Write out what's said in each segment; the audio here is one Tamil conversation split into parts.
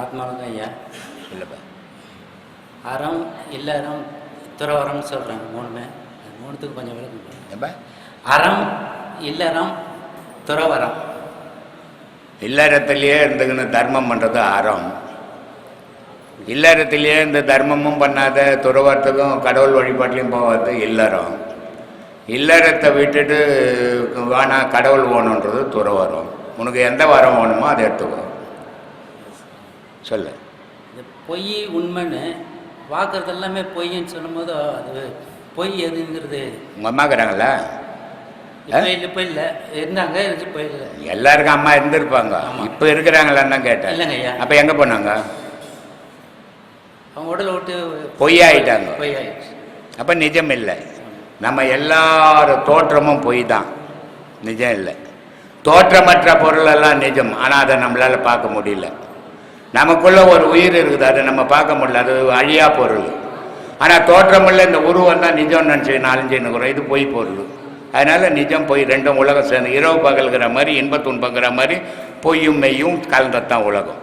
ஆத்மாவுக்கு ஐயா இல்லைப்பா. அறம் இல்லறம் துறவரம்னு சொல்கிறாங்க மூணுமே. மூணுத்துக்கு கொஞ்சம் விளக்கம். ஏப்பா அறம் இல்லறம் துறவரம். இல்லறத்திலேயே இருந்துக்கின்னு தர்மம் பண்ணுறது அறம். இல்லறத்திலேயே இந்த தர்மமும் பண்ணாத துறவரத்துக்கும் கடவுள் வழிபாட்டிலையும் போகாது இல்லறம். இல்லறத்தை விட்டுட்டு வேணா கடவுள் வேணுன்றது துறவரம். உனக்கு எந்த வரம் வேணுமோ அதை எடுத்துக்கோ. சொல்லு. இந்த பொய் உண்மைன்னு பார்க்குறது எல்லாமே பொய்ன்னு சொல்லும்போது அது பொய் எதுங்கிறது. உங்கள் அம்மா இருக்கிறாங்களா? இப்போ இல்லை, இருந்தாங்க, இப்போ இல்லை. எல்லாருக்கும் அம்மா இருந்திருப்பாங்க. இப்போ இருக்கிறாங்களான்னு தான் கேட்டேன். இல்லைங்க ஐயா. அப்போ எங்கே போனாங்க? அவங்க உடலை விட்டு பொய்யாயிட்டாங்க. பொய் ஆயிடுச்சு. அப்போ நிஜம் இல்லை. நம்ம எல்லாரும் தோற்றமும் பொய் தான், நிஜம் இல்லை. தோற்றமற்ற பொருளெல்லாம் நிஜம், ஆனால் அதை நம்மளால் பார்க்க முடியல. நமக்குள்ள ஒரு உயிர் இருக்குது, அதை நம்ம பார்க்க முடியல, அது அழியா பொருள். ஆனால் தோற்றமில்ல இந்த உருவம் தான் நிஜம்னு நினச்சி நாலஞ்சுன்னு இது பொய் பொருள். அதனால் நிஜம் பொய் ரெண்டும் உலகம் சேர்ந்து இரவு பகல்கிற மாதிரி இன்ப துன்பங்கிற மாதிரி பொய்யும் மெய்யும் கலந்தத்தான் உலகம்.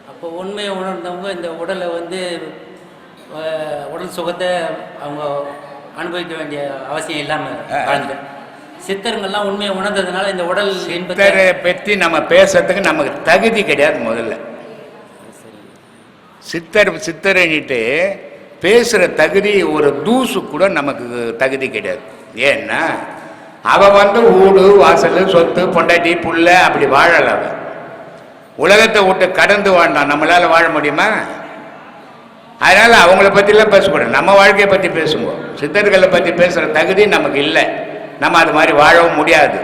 அப்போ உண்மையை உணர்ந்தவங்க இந்த உடலை உடல் சுகத்தை அவங்க அனுபவிக்க வேண்டிய அவசியம் இல்லாமல் வாழ்ந்து சித்தருங்கள்லாம் உண்மையை உணர்ந்ததுனால இந்த உடல் சித்தரை பற்றி நம்ம பேசுறதுக்கு நமக்கு தகுதி கிடையாது. முதல்ல சித்தரன்ட்டு பேசுகிற தகுதி ஒரு தூசு கூட நமக்கு தகுதி கிடையாது. ஏன்னா அவன் ஊடு வாசல் சொத்து பொண்டாட்டி புள்ள அப்படி வாழல. அவன் உலகத்தை விட்டு கடந்து வாழ்ந்தான். நம்மளால வாழ முடியுமா? அதனால அவங்கள பற்றிலாம் பேசக்கூடாது, நம்ம வாழ்க்கையை பற்றி பேசுவோம். சித்தர்களை பற்றி பேசுகிற தகுதி நமக்கு இல்லை. நம்ம அது மாதிரி வாழவும் முடியாது.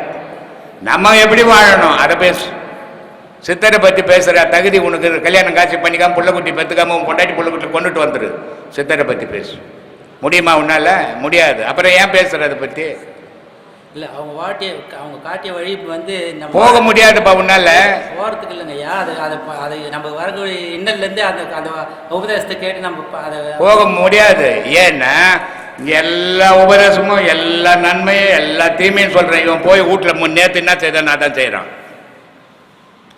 நம்ம எப்படி வாழணும் அதை பேசு. சித்தரை பற்றி பேசுகிற தகுதி உனக்கு கல்யாணம் காட்சி பண்ணிக்காம புள்ளக்குட்டி பெற்றுக்காம பொண்டாட்டி புள்ளக்குட்டி கொண்டுட்டு வந்துரு. சித்தரை பற்றி பேசு முடியுமா? உன்னால முடியாது. அப்புறம் ஏன் பேசுற அதை பற்றி? இல்லை, அவங்க காட்டிய வழி போக முடியாதுப்பா உன்னால. போகிறதுக்கு இல்லைங்க ஐயா. அதை நம்ம வரக்கூடிய இன்னல்லேருந்து அந்த உபதேசத்தை கேட்டு நம்ம அதை போக முடியாது. ஏன்னா எல்லா உபதேசமும் எல்லா நன்மையும் எல்லா தீமையும் சொல்கிறேன். இவன் போய் வீட்டில் நேற்று என்ன செய்தான் நான் தான் செய்கிறான்.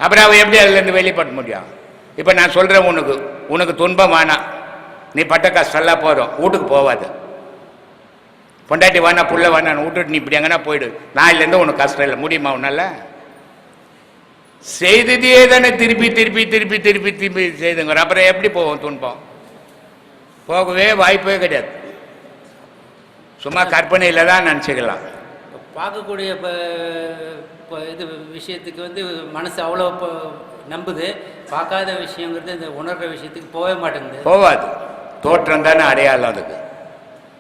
அப்புறம் அவன் எப்படி அதுலேருந்து வெளிப்பட முடியும்? இப்போ நான் சொல்கிறேன், உனக்கு துன்பம் வேணாம், நீ பட்ட கஷ்டம்லாம் போதும், வீட்டுக்கு போவாது. பொண்டாட்டி வேணா புள்ள வேணான்னு விட்டுட்டு நீ இப்படி எங்கன்னா போயிடு. நாளிலேருந்து உனக்கு கஷ்டம் இல்லை. முடியுமா உன்னால? செய்ததே தானே திருப்பி திருப்பி திருப்பி திருப்பி திருப்பி செய்துங்கிற. அப்புறம் எப்படி போவோம் துன்பம்? போகவே வாய்ப்பே கிடையாது. சும்மா கற்பனையில் தான் நினச்சிக்கலாம். பார்க்கக்கூடிய இது விஷயத்துக்கு மனசு அவ்வளோ நம்புது. பார்க்காத விஷயங்கிறது இந்த உணர்கிற விஷயத்துக்கு போகவே மாட்டேங்குது. போவாது. தோற்றம் தானே அடையாளம் அதுக்கு.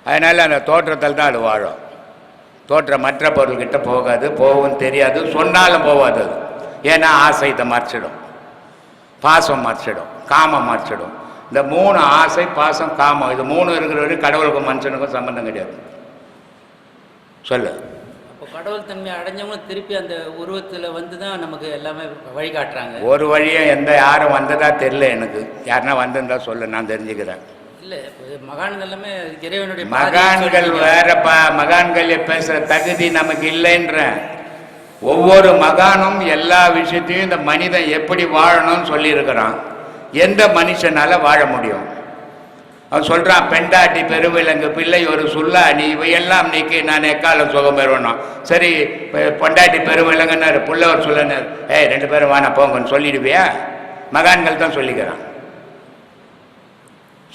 அதனால் அந்த தோற்றத்தில் தான் அது வாழும். தோற்றம் மற்ற பொருள்கிட்ட போகாது, போகவும் தெரியாது, சொன்னாலும் போகாது அது. ஏன்னா ஆசைத்தை மறைச்சிடும், பாசம் மறைச்சிடும், காமம் மறைச்சிடும். இந்த மூணு ஆசை பாசம் காமம் இது மூணு இருக்கிற வரைக்கும் கடவுளுக்கும் மனுஷனுக்கும் சம்பந்தம் கிடையாது. சொல்லு. அப்போ கடவுள் தன்மை அடைஞ்சவங்களும் திருப்பி அந்த உருவத்தில் தான் நமக்கு எல்லாமே வழிகாட்டுறாங்க. ஒரு வழியும் யாரும் வந்ததா தெரியல எனக்கு. யாருன்னா வந்திருந்தா சொல்லு, நான் தெரிஞ்சுக்கிறேன். இல்லை, மகான்கள் எல்லாமே இறைவனுடைய மகான்கள் வேறப்பா. மகான்கள் பேசுகிற தகுதி நமக்கு இல்லைன்ற. ஒவ்வொரு மகானும் எல்லா விஷயத்தையும் இந்த மனிதன் எப்படி வாழணும்னு சொல்லியிருக்கிறான். எந்த மனுஷனால வாழ முடியும்? அவன் சொல்கிறான், பெண்டாட்டி பெருவிலங்கு பிள்ளை ஒரு சொல்லா நீ இவையெல்லாம் நீக்கி நான் எக்காலம் சுகம் பெறணும். சரி, பொண்டாட்டி பெருவிலங்குன்னாரு, புள்ளவர் சொல்லனார், ரெண்டு பேரும் வானா போங்கன்னு சொல்லிடுவியா? மகான்கள் தான் சொல்லிக்கிறான்.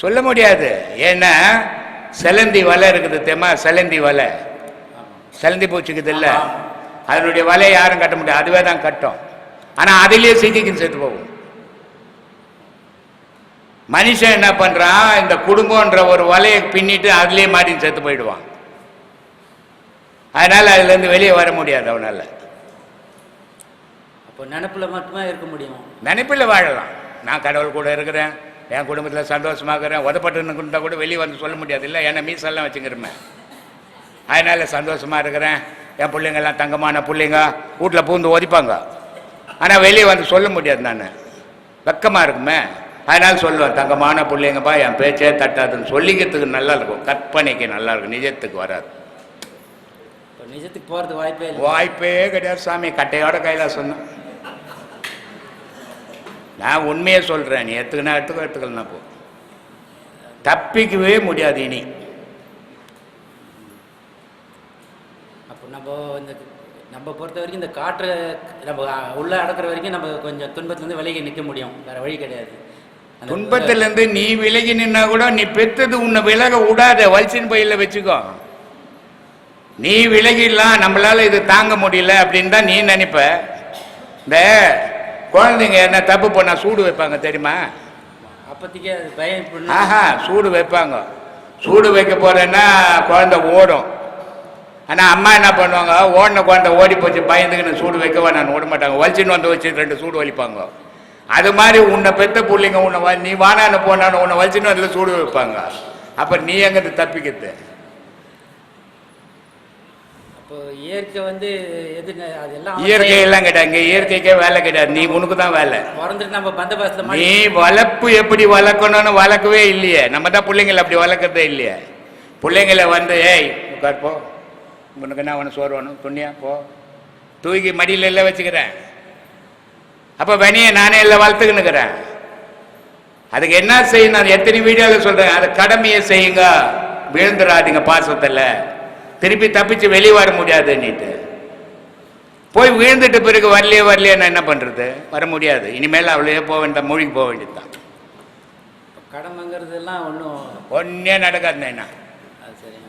சொல்ல முடியாது. ஏன்னா செலந்தி வலை இருக்குது தெரியுமா? செலந்தி வலை, செலந்தி பூச்சிக்குது இல்லை, அதனுடைய வலையை யாரும் கட்ட முடியாது, அதுவே தான் கட்டும். ஆனால் அதிலேயே சிக்கிக்கும் செத்து போகும். மனுஷன் என்ன பண்றான்? இந்த குடும்பம்ன்ற ஒரு வலையை பின்னிட்டு அதுலேயே மாட்டி செத்து போயிடுவான். அதனால அதுலேருந்து வெளியே வர முடியாது அவனால. அப்போ நினைப்பில் மட்டுமே இருக்க முடியும். நினைப்பில் வாழலாம். நான் கடவுள் கூட இருக்கிறேன், என் குடும்பத்தில் சந்தோஷமாக இருக்கிறேன், உதப்பட்டுன்னு கூட வெளியே வந்து சொல்ல முடியாது இல்லை, ஏன்னா மீசெல்லாம் வச்சுக்கிறேன். அதனால சந்தோஷமாக இருக்கிறேன், என் பிள்ளைங்கெல்லாம் தங்கமான பிள்ளைங்க, வீட்டில் பூந்து ஒதிப்பாங்க. ஆனால் வெளியே வந்து சொல்ல முடியாது, நான் வெக்கமாக இருக்குமே. அதனால சொல்லுவேன், தங்கமான பிள்ளைங்கப்பா, என் பேச்சே தட்டாதுன்னு சொல்லிக்கிறதுக்கு நல்லா இருக்கும். கற்பனைக்கு நல்லா இருக்கும், நிஜத்துக்கு வராது. நிஜத்துக்கு போகிறது வாய்ப்பே கிடையாது சாமி. கட்டையோட கையில் சொன்னேன். நான் உண்மையை சொல்கிறேன், நீ எடுத்துக்கணும் எடுத்துக்கலாம் போ, தப்பிக்கவே முடியாது இனி. அப்போ நம்ம பொறுத்த வரைக்கும் இந்த காற்றை நம்ம உள்ள அடக்கிற வரைக்கும் நம்ம கொஞ்சம் துன்பத்துலேருந்து விலகி நிற்க முடியும், வேற வழி கிடையாது. துன்பத்திலேருந்து நீ விலகி நின்னா கூட நீ பெற்றது உன்னை விலக விடாத, வலிச்சின் பையில வச்சுக்கோ. நீ விலகிடலாம், நம்மளால இது தாங்க முடியல அப்படின்னு தான் நீ நினைப்ப. இந்த குழந்தைங்க என்ன தப்பு பண்ணா சூடு வைப்பாங்க தெரியுமா? அப்போதைக்கு அது பயம். ஆஹா, சூடு வைப்பாங்க. சூடு வைக்க போறேன்னா குழந்தை ஓடும். ஆனால் அம்மா என்ன பண்ணுவாங்க, ஓடின குழந்தை ஓடி போச்சு பயந்துக்குன்னு சூடு வைக்கவா நான் ஓட மாட்டாங்க, வலிச்சின்னு வந்து வச்சு 2 சூடு வலிப்பாங்க. அது மாதிரி உன்னை பெத்த பிள்ளைங்க உன்னை நீ வானான்னு போனான்னு உன்னை வலிச்சின்னு அதில் சூடு வைப்பாங்க. அப்புறம் நீ எங்கிட்ட தப்பிக்கிறது? அப்போ இயற்கை வந்து எதுங்க, அதெல்லாம் இயற்கை எல்லாம் கிடையாது, இங்கே இயற்கைக்கே வேலை கிடையாது, நீ உனக்கு தான் வேலை. பிறந்துட்டு நம்ம பந்தபாசத்தில் நீ வளர்ப்பு எப்படி வளர்க்கணும்னு வளர்க்கவே இல்லையே, நம்ம தான் பிள்ளைங்களை அப்படி வளர்க்குறதே இல்லையே. பிள்ளைங்களை வந்து ஏய் உட்கார்ப்போ, உனக்கு என்ன அவனு சோறு வேணும் துணியா போ, தூக்கி மடியில் எல்லாம் வச்சுக்கிறேன். அப்போ வெனியை நானே எல்லாம் வளர்த்துக்கின்னுக்கிறேன். அதுக்கு என்ன செய்யணும், எத்தனை வீடியோவில் சொல்கிறேன், அது கடமையை செய்யுங்க, விழுந்துடாதீங்க பாசத்தில், திருப்பி தப்பிச்சு வெளியே வர முடியாதுன்னுட்டு. போய் விழுந்துட்டு பிறகு வரலையே நான் என்ன பண்ணுறது, வர முடியாது. இனிமேல் அவளையே போக வேண்டாம், மூழ்கி போக வேண்டியது தான். கடமைங்கிறதுலாம் ஒன்றே நடக்காது. என்ன அது சரிங்க.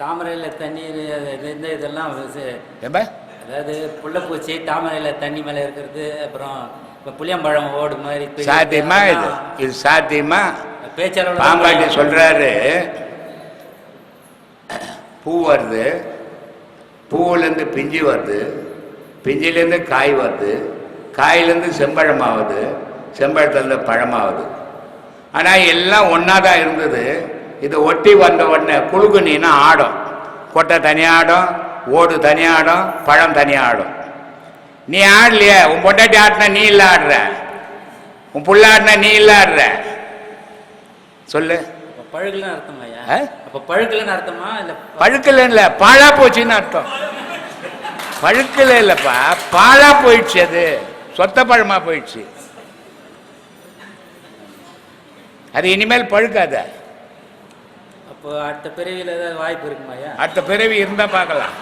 தாமரையில் தண்ணீர் இதெல்லாம் அதாவது புள்ளப்பூச்சி தாமரையில் தண்ணி மேலே இருக்கிறது, அப்புறம் இப்போ புளியம்பழம் ஓடு மாதிரி சாத்தியமா? இது சாத்தியமா? பேச்சாளர் பாம்பாட்டி சொல்றாரு, பூ வருது, பூவிலேருந்து பிஞ்சு வருது, பிஞ்சிலேருந்து காய் வருது, காயிலேருந்து செம்பழம் ஆகுது, செம்பழத்துலேருந்து பழமாகுது. ஆனால் எல்லாம் ஒன்றா தான் இருந்தது. இதை ஒட்டி வந்த உடனே குழுகுனின்னா ஆடும், கொட்டை தனியாக ஆடும், ஓடு தனியாக ஆடும், பழம் தனியாக ஆடும். நீ ஆடலையே, உன் பொண்டாட்டி ஆடினா நீ இல்லை ஆடுற, உன் புள்ள ஆடினா நீ இல்லை ஆடுற. சொல்லு. பழுக்கலன்னு அர்த்தமா ஐயா? அப்போ பழுக்கலன்னு அர்த்தமா? இல்லை பழுக்கல இல்லை, பாழா போச்சுன்னு அர்த்தம். பழுக்கல இல்லைப்பா, பாழா போயிடுச்சு, அது சொத்த பழமா போயிடுச்சு. அது இனிமேல் பழுக்காத. அப்போ அடுத்த பிறவியில் ஏதாவது வாய்ப்பு இருக்குமாயா? அடுத்த பிறவி இருந்தால் பார்க்கலாம்.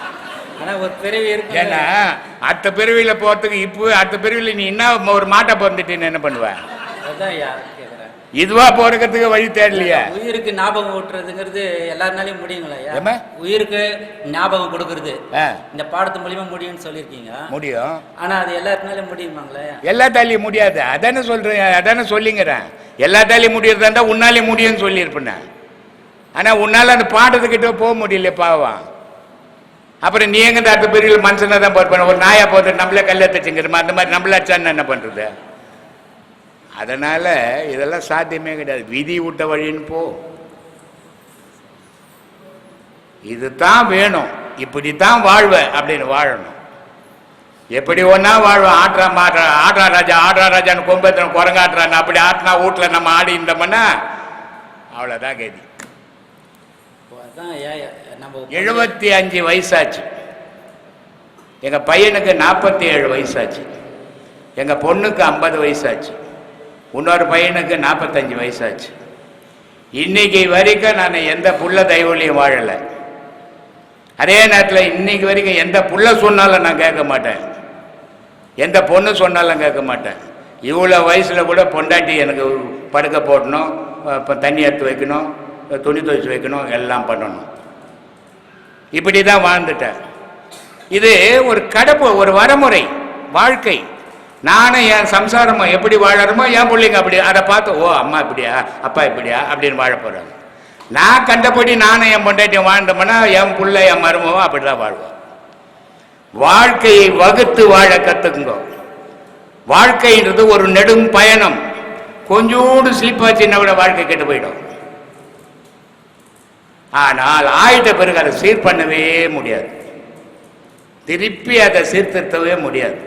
ஆனால் ஒரு பிறவி இருக்கு. ஏன்னா அடுத்த பிறவியில் போகிறதுக்கு இப்போ அடுத்த பிறவியில் நீ என்ன ஒரு மாட்டை பிறந்துட்டேன்னு என்ன பண்ணுவ? அதுதான் ஐயா கேட்குறேன். இதுவா போறதுக்கு வழி தேடலையா? உயிருக்கு ஞாபகம் ஊட்டுறதுங்கிறது எல்லாருனாலையும் முடியுங்களா ஐயா? உயிருக்கு ஞாபகம் கொடுக்கறது இந்த பாடத்து மூலியமா முடியும்னு சொல்லியிருக்கீங்க. முடியும். ஆனா அது எல்லாருனாலையும் முடியுமாங்களா? எல்லாத்தாலையும் முடியாது. அதானே சொல்றேன், அதானே சொல்லிங்கிறேன். எல்லாத்தாலையும் முடியறதா இருந்தா உன்னாலே முடியும்னு சொல்லியிருப்பேன். ஆனா உன்னால அந்த பாடத்துக்கிட்ட போக முடியல பாவம். அப்புறம் நீ எங்க அடுத்த பிரிவில் மனுஷனை தான் போயிருப்பேன். ஒரு நாயா போட்டு நம்மளே கல்லை தச்சுங்கிறமா, அந்த மாதிரி நம்மள அச்சான்னு என்ன பண்றது? அதனால இதெல்லாம் சாத்தியமே கிடையாது. விதி விட்ட வழின்னு போ. இதுதான் வேணும், இப்படித்தான் வாழ்வ அப்படின்னு வாழணும். எப்படி ஒன்னா வாழ்வேன். ஆட்ரா ராஜான்னு கொம்பேத்தன குரங்காட்டுறான்னு அப்படி ஆட்டினா வீட்டில் நம்ம ஆடி இருந்தோம்னா அவ்வளோதான் கதி. 75 வயசாச்சு. எங்க பையனுக்கு 47 வயசாச்சு. எங்க பொண்ணுக்கு 50 வயசாச்சு. இன்னொரு பையனுக்கு 45 வயசாச்சு. இன்னைக்கு வரைக்கும் நான் எந்த புள்ள தெய்வலையும் வாழலை. அதே நேரத்தில் இன்னைக்கு வரைக்கும் எந்த புள்ள சொன்னாலும் நான் கேட்க மாட்டேன், எந்த பொண்ணு சொன்னாலும் கேட்க மாட்டேன். இவ்வளோ வயசில் கூட பொண்டாட்டி எனக்கு படுக்க போடணும், இப்போ தண்ணி எடுத்து வைக்கணும், துணி துவைச்சி வைக்கணும், எல்லாம் பண்ணணும். இப்படி தான் வாழ்ந்துட்டேன். இது ஒரு கடப்பு, ஒரு வரமுறை வாழ்க்கை. நானும் என் சம்சாரமும் எப்படி வாழறமோ என் பிள்ளைங்க அப்படி அதை பார்த்து ஓ அம்மா இப்படியா அப்பா இப்படியா அப்படின்னு வாழ போகிறாங்க. நான் கண்டபடி நானும் என் பொண்டாட்டியும் வாழ்ந்தோம்னா என் பிள்ளை என் மருமவும் அப்படிதான் வாழ்வோம். வாழ்க்கையை வகுத்து வாழ கற்றுக்குங்க. வாழ்க்கைன்றது ஒரு நெடும் பயணம். கொஞ்சோடு ஸ்லிப்பாச்சுன்னா கூட வாழ்க்கை கெட்டு போயிடும். ஆனால் ஆயிட்ட பிறகு அதை சீர் பண்ணவே முடியாது, திருப்பி அதை சீர்திருத்தவே முடியாது.